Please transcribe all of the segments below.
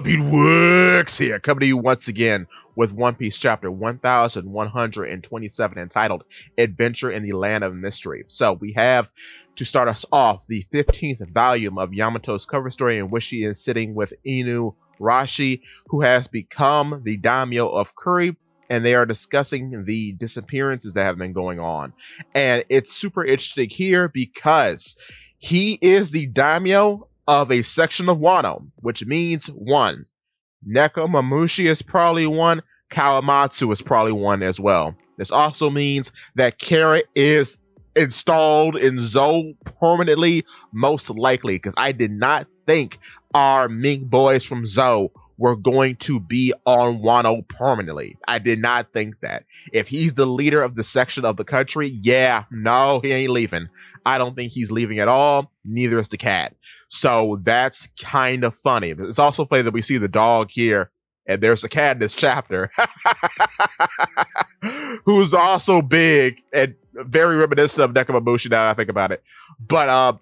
Penelope Works here, coming to you once again with One Piece chapter 1127 entitled Adventure in the Land of Mystery. So we have, to start us off, the 15th volume of Yamato's cover story in which she is sitting with Inu Rashi, who has become the daimyo of Kuri, and they are discussing the disappearances that have been going on. And it's super interesting here because he is the daimyo of a section of Wano, which means one, Nekomamushi is probably one, Kawamatsu is probably one as well. This also means that Kara is installed in ZOAN permanently, most likely, because I did not think our Mink boys from ZOAN were going to be on Wano permanently. I did not think that. If he's the leader of the section of the country, no, he ain't leaving. I don't think he's leaving at all. Neither is the cat. So that's kind of funny. It's also funny that we see the dog here, and there's a cat in this chapter who's also big and very reminiscent of Nekomamushi now that I think about it. But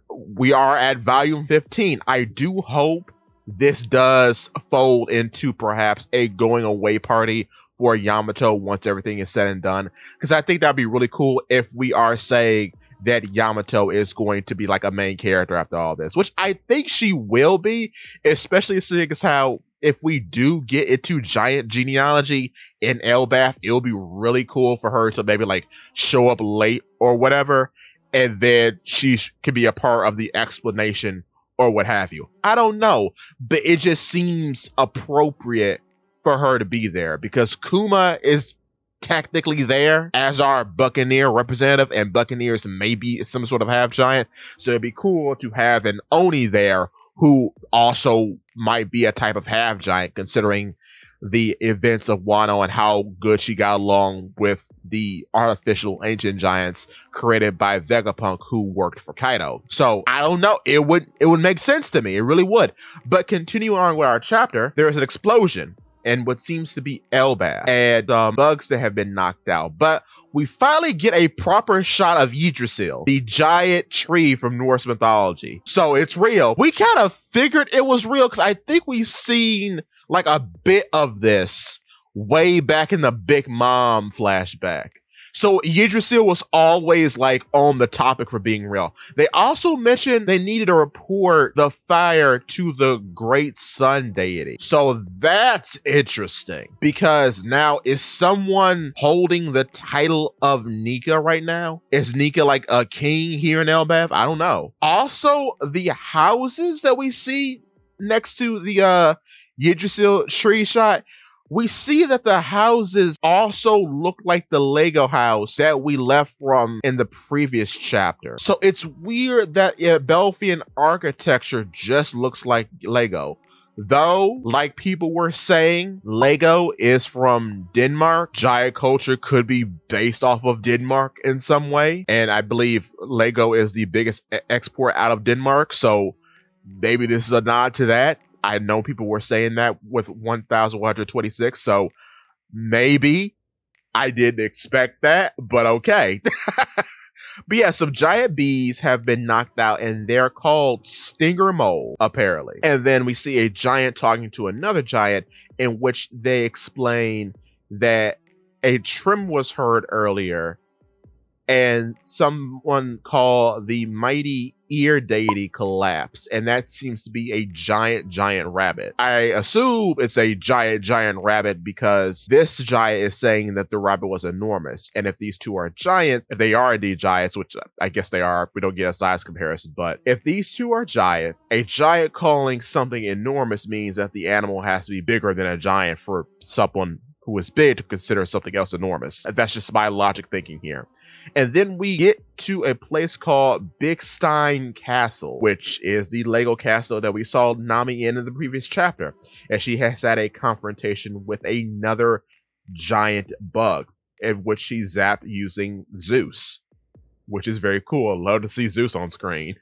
we are at volume 15. I do hope this does fold into perhaps a going away party for Yamato once everything is said and done. Because I think that'd be really cool if we are saying that Yamato is going to be like a main character after all this, which I think she will be, especially seeing as how if we do get into giant genealogy in Elbaf, it'll be really cool for her to maybe like show up late or whatever, and then she can be a part of the explanation or what have you. I don't know, but it just seems appropriate for her to be there because Kuma is technically there as our Buccaneer representative, and Buccaneers may be some sort of half giant, so it'd be cool to have an Oni there who also might be a type of half giant, considering the events of Wano and how good she got along with the artificial ancient giants created by Vegapunk, who worked for Kaido. So I don't know, it would make sense to me, it really would. But continuing on with our chapter, there is an explosion and what seems to be Elbaf, and bugs that have been knocked out. But we finally get a proper shot of Yggdrasil, the giant tree from Norse mythology. So it's real. We kind of figured it was real because I think we've seen like a bit of this way back in the Big Mom flashback. So Yggdrasil was always like on the topic for being real. They also mentioned they needed to report the fire to the great sun deity. So that's interesting because now is someone holding the title of Nika right now? Is Nika like a king here in Elbaf? I don't know. Also, the houses that we see next to the Yggdrasil tree shot, we see that the houses also look like the Lego house that we left from in the previous chapter. So it's weird that Belfian architecture just looks like Lego. Though, like people were saying, Lego is from Denmark. Giant culture could be based off of Denmark in some way. And I believe Lego is the biggest export out of Denmark. So maybe this is a nod to that. I know people were saying that with 1126, so maybe I didn't expect that, but okay. But yeah, some giant bees have been knocked out, and they're called stinger mole, apparently. And then we see a giant talking to another giant, in which they explain that a trim was heard earlier, and someone called the mighty ear deity collapsed, and that seems to be a giant rabbit. I assume it's a giant rabbit because this giant is saying that the rabbit was enormous, and if these two are giant, if they are indeed giants, which I guess they are, we don't get a size comparison, but if these two are giant, a giant calling something enormous means that the animal has to be bigger than a giant for someone who is big to consider something else enormous. That's just my logic thinking here. And then we get to a place called Big Stein Castle, which is the Lego castle that we saw Nami in the previous chapter. And she has had a confrontation with another giant bug, in which she zapped using Zeus, which is very cool. I love to see Zeus on screen.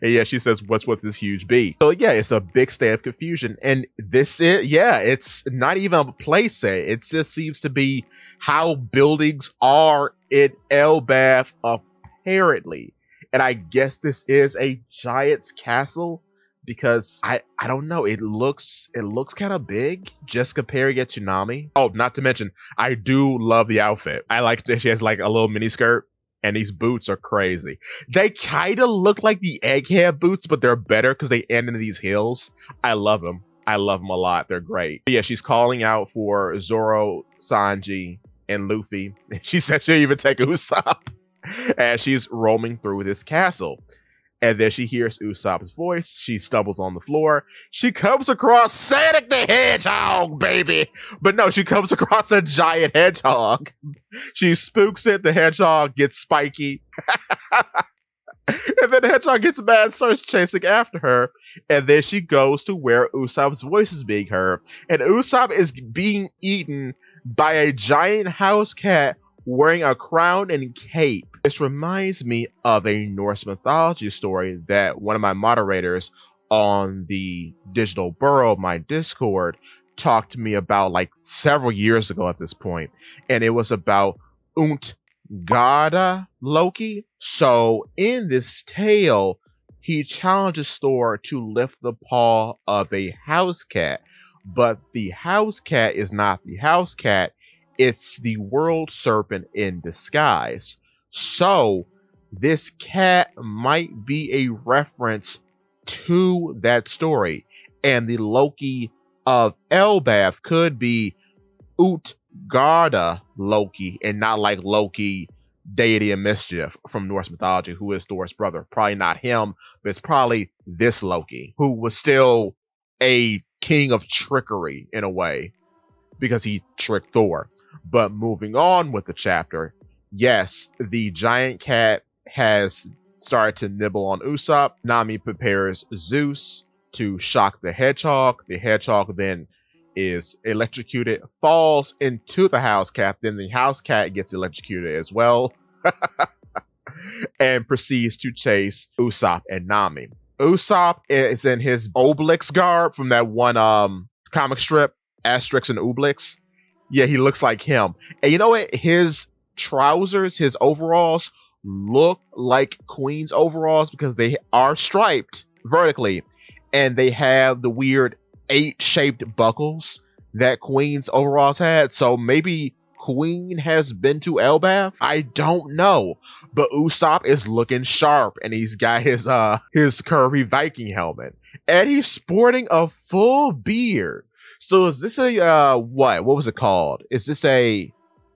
And yeah, she says, what's with this huge bee? So yeah, it's a big state of confusion. And this is, it's not even a place set. It just seems to be how buildings are in Elbaf, apparently. And I guess this is a giant's castle because I don't know, it looks kind of big just comparing it to Nami. Oh, not to mention, I do love the outfit. I like that she has like a little mini skirt. And these boots are crazy. They kind of look like the Egghead boots, but they're better because they end in these hills. I love them. I love them a lot. They're great. But yeah, she's calling out for Zoro, Sanji, and Luffy. She said she'll even take Usopp as she's roaming through this castle. And then she hears Usopp's voice. She stumbles on the floor. She comes across Sonic the Hedgehog, baby. But no, she comes across a giant hedgehog. She spooks it. The hedgehog gets spiky. And then the hedgehog gets mad and starts chasing after her. And then she goes to where Usopp's voice is being heard. And Usopp is being eaten by a giant house cat wearing a crown and cape. This reminds me of a Norse mythology story that one of my moderators on the Digital Burrow, my Discord, talked to me about like several years ago at this point. And it was about Gada Loki. So in this tale, he challenges Thor to lift the paw of a house cat. But the house cat is not the house cat. It's the world serpent in disguise. So this cat might be a reference to that story. And the Loki of Elbaf could be Utgarda Loki and not like Loki, deity of mischief from Norse mythology, who is Thor's brother. Probably not him, but it's probably this Loki, who was still a king of trickery in a way because he tricked Thor. But moving on with the chapter, yes, the giant cat has started to nibble on Usopp. Nami prepares Zeus to shock the hedgehog. The hedgehog then is electrocuted, falls into the house cat. Then the house cat gets electrocuted as well and proceeds to chase Usopp and Nami. Usopp is in his Obelix garb from that one comic strip, Asterix and Obelix. Yeah, he looks like him. And you know what? His trousers, his overalls look like Queen's overalls because they are striped vertically. And they have the weird 8-shaped buckles that Queen's overalls had. So maybe Queen has been to Elbaf? I don't know. But Usopp is looking sharp. And he's got his curvy Viking helmet. And he's sporting a full beard. So is this a, what was it called? Is this a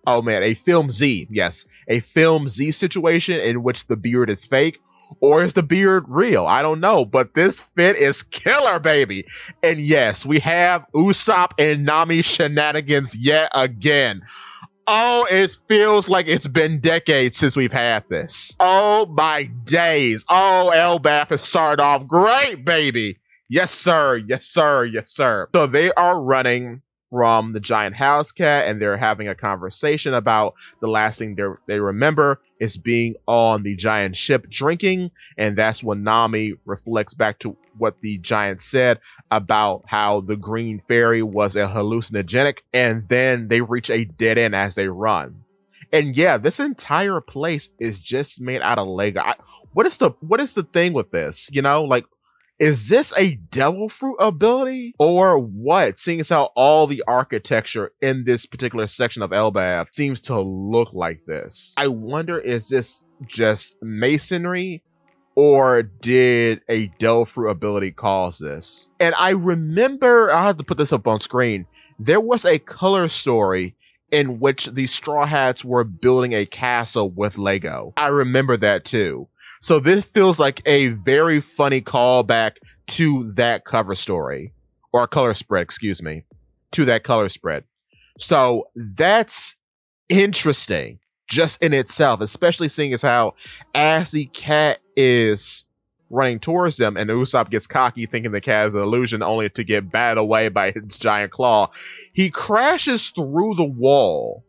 Film Z? Yes, a Film Z situation in which the beard is fake, or is the beard real? I don't know, but this fit is killer, baby. And yes, we have Usopp and Nami shenanigans yet again. Oh, it feels like it's been decades since we've had this. Oh my days. Oh, Elbaf has started off great, baby. Yes, sir. Yes, sir. Yes, sir. So they are running from the giant house cat and they're having a conversation about the last thing they remember is being on the giant ship drinking. And that's when Nami reflects back to what the giant said about how the green fairy was a hallucinogenic. And then they reach a dead end as they run. And yeah, this entire place is just made out of Lego. What is the thing with this? You know, like, is this a devil fruit ability or what? Seeing as how all the architecture in this particular section of Elbaf seems to look like this. I wonder, is this just masonry or did a devil fruit ability cause this? And I remember, I'll have to put this up on screen, there was a color story in which the Straw Hats were building a castle with Lego. I remember that too. So this feels like a very funny callback to that cover story, or color spread, excuse me, to that color spread. So that's interesting just in itself, especially seeing as how as the cat is running towards them and Usopp gets cocky thinking the cat is an illusion only to get batted away by his giant claw, he crashes through the wall.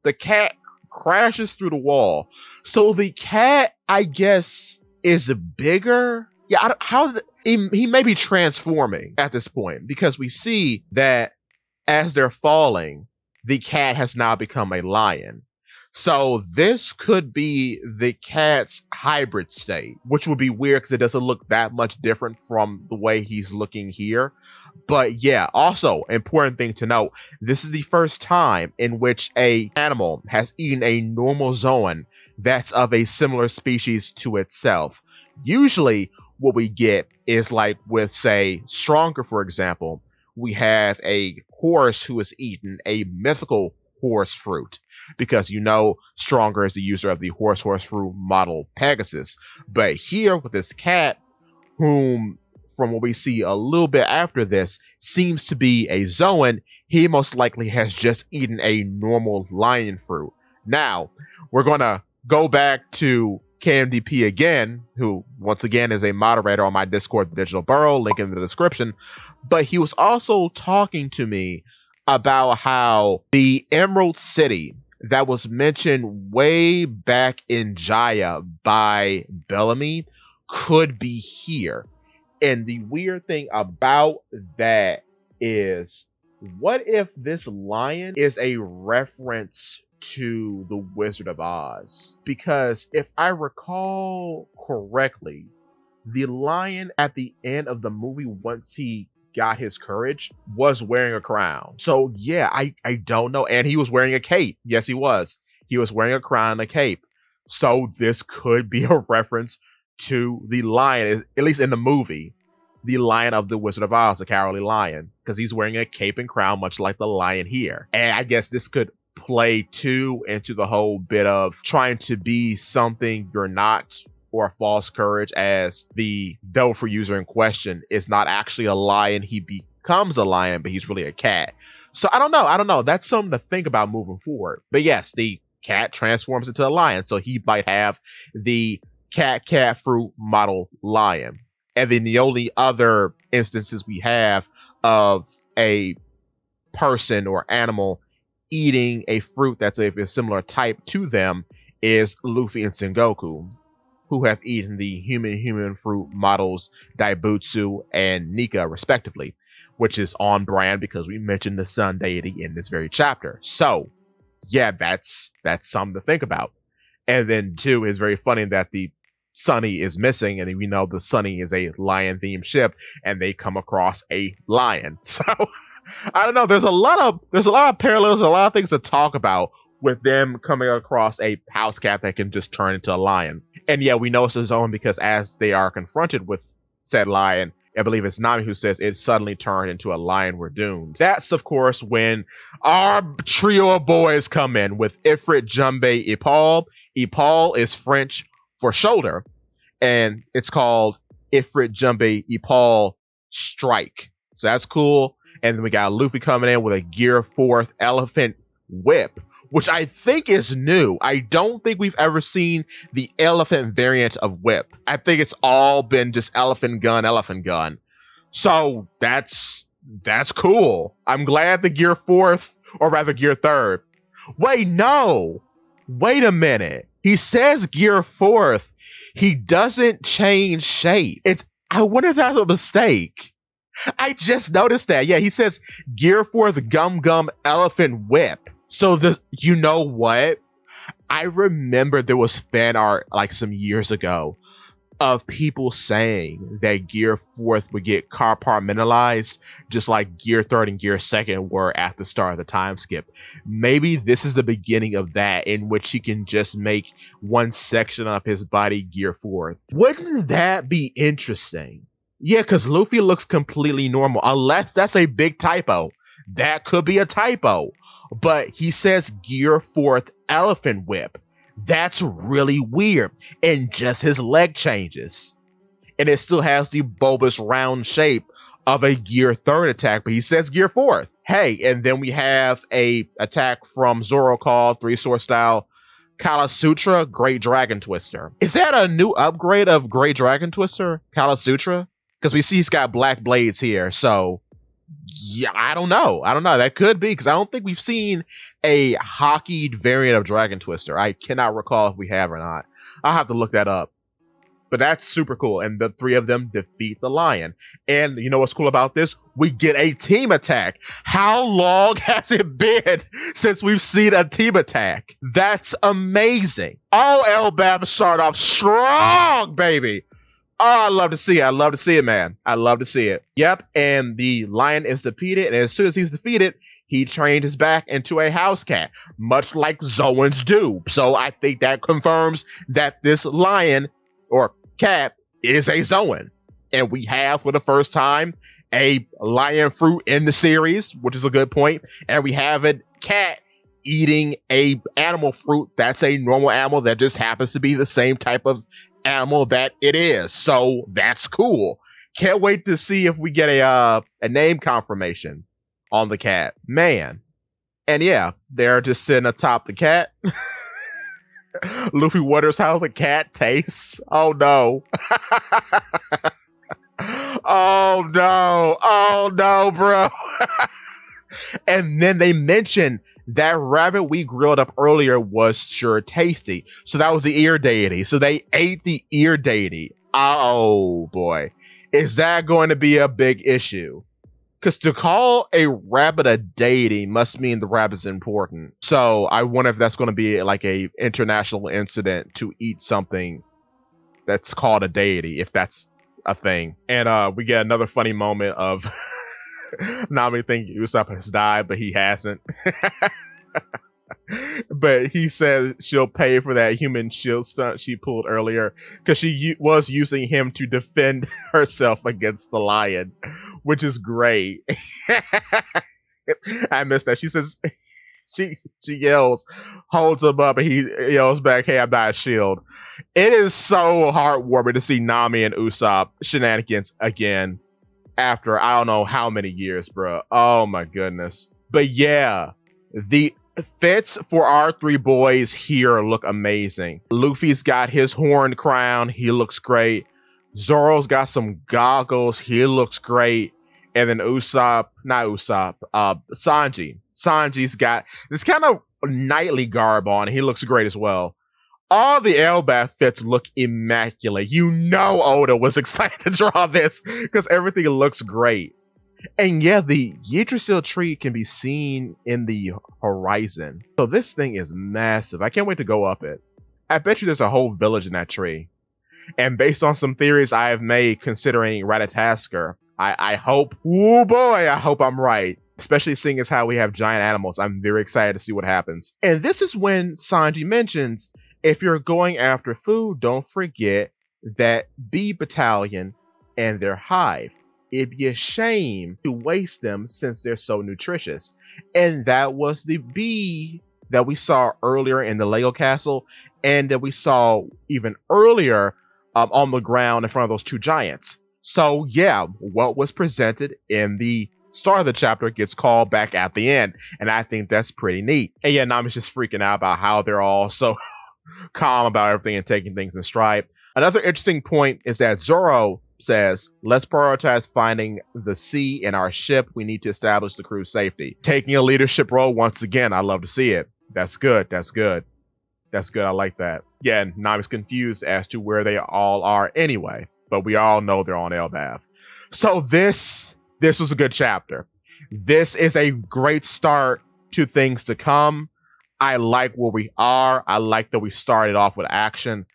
The cat crashes through the wall. So the cat, I guess, is bigger. Yeah, he may be transforming at this point because we see that as they're falling, the cat has now become a lion. So this could be the cat's hybrid state, which would be weird because it doesn't look that much different from the way he's looking here. But yeah, also important thing to note, this is the first time in which a animal has eaten a normal zoan that's of a similar species to itself. Usually what we get is like with say Stronger, for example, we have a horse who has eaten a mythical horse fruit because Stronger is the user of the horse fruit model Pegasus. But here with this cat, whom from what we see a little bit after this seems to be a zoan, he most likely has just eaten a normal lion fruit. Now, we're going to go back to KMDP again, who once again is a moderator on my Discord, The Digital Burrow, link in the description. But he was also talking to me about how the Emerald City that was mentioned way back in Jaya by Bellamy could be here. And the weird thing about that is, what if this lion is a reference to the Wizard of Oz? Because if I recall correctly, the lion at the end of the movie, once he got his courage, was wearing a crown. So yeah, I don't know. And he was wearing a cape. Yes, he was. He was wearing a crown and a cape. So this could be a reference to the lion, at least in the movie, the lion of the Wizard of Oz, the Cowardly Lion, because he's wearing a cape and crown, much like the lion here. And I guess this could play too into the whole bit of trying to be something you're not, or a false courage, as the Delver user in question is not actually a lion. He becomes a lion, but he's really a cat. So I don't know. That's something to think about moving forward. But yes, the cat transforms into a lion, so he might have the cat fruit model lion. And then the only other instances we have of a person or animal eating a fruit that's of a similar type to them is Luffy and Sengoku, who have eaten the human fruit models Daibutsu and Nika respectively, which is on brand because we mentioned the sun deity in this very chapter. So yeah, that's something to think about. And then too, it's very funny that the Sunny is missing, and we know the Sunny is a lion-themed ship, and they come across a lion. So I don't know. There's a lot of parallels, a lot of things to talk about with them coming across a house cat that can just turn into a lion. And yeah, we know it's a zoan because as they are confronted with said lion, I believe it's Nami who says it suddenly turned into a lion, we're doomed. That's of course when our trio of boys come in with Ifrit, Jumbe, Ipal. Ipal is French for shoulder, and it's called Ifrit, Jumbe, Ipal Strike. So that's cool. And then we got Luffy coming in with a Gear 4th Elephant Whip, which I think is new. I don't think we've ever seen the elephant variant of Whip. I think it's all been just elephant gun. So that's cool. I'm glad the Gear 4th, or rather Gear 3rd. Wait, no. Wait a minute. He says Gear 4th. He doesn't change shape. I wonder if that's a mistake. I just noticed that. Yeah, he says Gear 4th Gum Elephant Whip. So you know what? I remember there was fan art like some years ago of people saying that Gear 4th would get compartmentalized just like Gear 3rd and Gear 2nd were at the start of the time skip. Maybe this is the beginning of that, in which he can just make one section of his body Gear 4th. Wouldn't that be interesting? Yeah, because Luffy looks completely normal, unless that's a big typo. That could be a typo. But he says Gear 4th Elephant Whip. That's really weird. And just his leg changes. And it still has the bulbous round shape of a Gear 3rd attack, but he says Gear 4th. Hey, and then we have a attack from Zoro called 3-sword style Kala Sutra Great Dragon Twister. Is that a new upgrade of Great Dragon Twister, Kala Sutra? Because we see he's got black blades here, so yeah, I don't know. That could be, because I don't think we've seen a hockeyed variant of Dragon Twister. I cannot recall if we have or not. I'll have to look that up. But that's super cool. And the three of them defeat the lion. And you know what's cool about this? We get a team attack. How long has it been since we've seen a team attack? That's amazing. All Elbaf start off strong, baby. Oh, I love to see it. I love to see it, man. I love to see it. Yep. And the lion is defeated. And as soon as he's defeated, he trained his back into a house cat, much like ZOANs do. So I think that confirms that this lion or cat is a ZOAN. And we have, for the first time, a lion fruit in the series, which is a good point. And we have a cat eating a animal fruit that's a normal animal that just happens to be the same type of animal that it is. So that's cool. Can't wait to see if we get a name confirmation on the cat. Man. And yeah, they're just sitting atop the cat. Luffy wonders how the cat tastes. Oh no. Oh no. Oh no, bro. And then they mentioned that rabbit we grilled up earlier was sure tasty. So that was the ear deity. So they ate the ear deity. Oh boy. Is that going to be a big issue? Because to call a rabbit a deity must mean the rabbit's important. So I wonder if that's going to be like a international incident to eat something that's called a deity, if that's a thing. And we get another funny moment of Nami thinking Usopp has died, but he hasn't. But he says she'll pay for that human shield stunt she pulled earlier because she was using him to defend herself against the lion, which is great. I missed that. She says she yells, holds him up, and he yells back, "Hey, I'm not a shield." It is so heartwarming to see Nami and Usopp shenanigans again after I don't know how many years, bro. Oh my goodness. But yeah, the fits for our three boys here look amazing. Luffy's got his horn crown. He looks great. Zoro's got some goggles. He looks great. And then Sanji. Sanji's got this kind of knightly garb on. He looks great as well. All the Elbaf fits look immaculate. You know Oda was excited to draw this because everything looks great. And yeah, the Yggdrasil tree can be seen in the horizon. So this thing is massive. I can't wait to go up it. I bet you there's a whole village in that tree. And based on some theories I have made considering Ratatasker, I hope, oh boy, I hope I'm right. Especially seeing as how we have giant animals. I'm very excited to see what happens. And this is when Sanji mentions, if you're going after food, don't forget that bee battalion and their hive. It'd be a shame to waste them since they're so nutritious. And that was the bee that we saw earlier in the Lego castle and that we saw even earlier on the ground in front of those two giants. So yeah, what was presented in the start of the chapter gets called back at the end. And I think that's pretty neat. And yeah, Nami's just freaking out about how they're all so calm about everything and taking things in stride. Another interesting point is that Zoro says, let's prioritize finding the sea in our ship. We need to establish the crew's safety. Taking a leadership role once again. I love to see it. That's good. That's good. That's good. I like that. Yeah, and Nami's confused as to where they all are anyway, but we all know they're on Elbaf. So this was a good chapter. This is a great start to things to come. I like where we are. I like that we started off with action.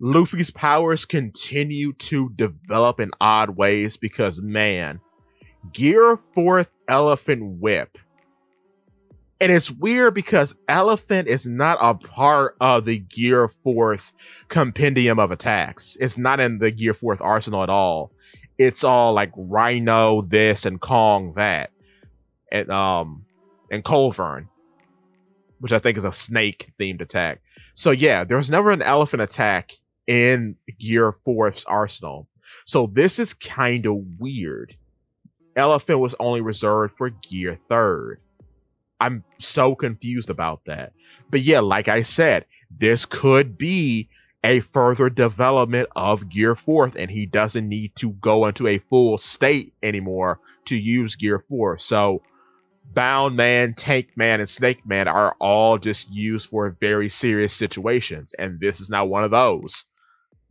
Luffy's powers continue to develop in odd ways because, man, Gear 4th Elephant Whip. And it's weird because Elephant is not a part of the Gear 4th compendium of attacks. It's not in the Gear 4th arsenal at all. It's all like Rhino this and Kong that. And Colvern, which I think is a snake themed attack. So yeah, there was never an elephant attack in Gear 4th's arsenal. So this is kind of weird. Elephant was only reserved for Gear 3rd. I'm so confused about that. But yeah, like I said, this could be a further development of Gear 4th, and he doesn't need to go into a full state anymore to use Gear 4. So Bound Man, Tank Man, and Snake Man are all just used for very serious situations, and this is now one of those.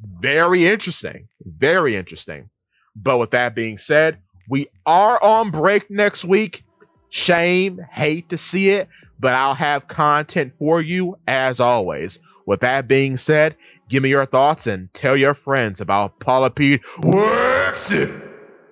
Very interesting. Very interesting. But with that being said, we are on break next week. Shame, hate to see it, but I'll have content for you as always. With that being said, give me your thoughts and tell your friends about Polypede Works.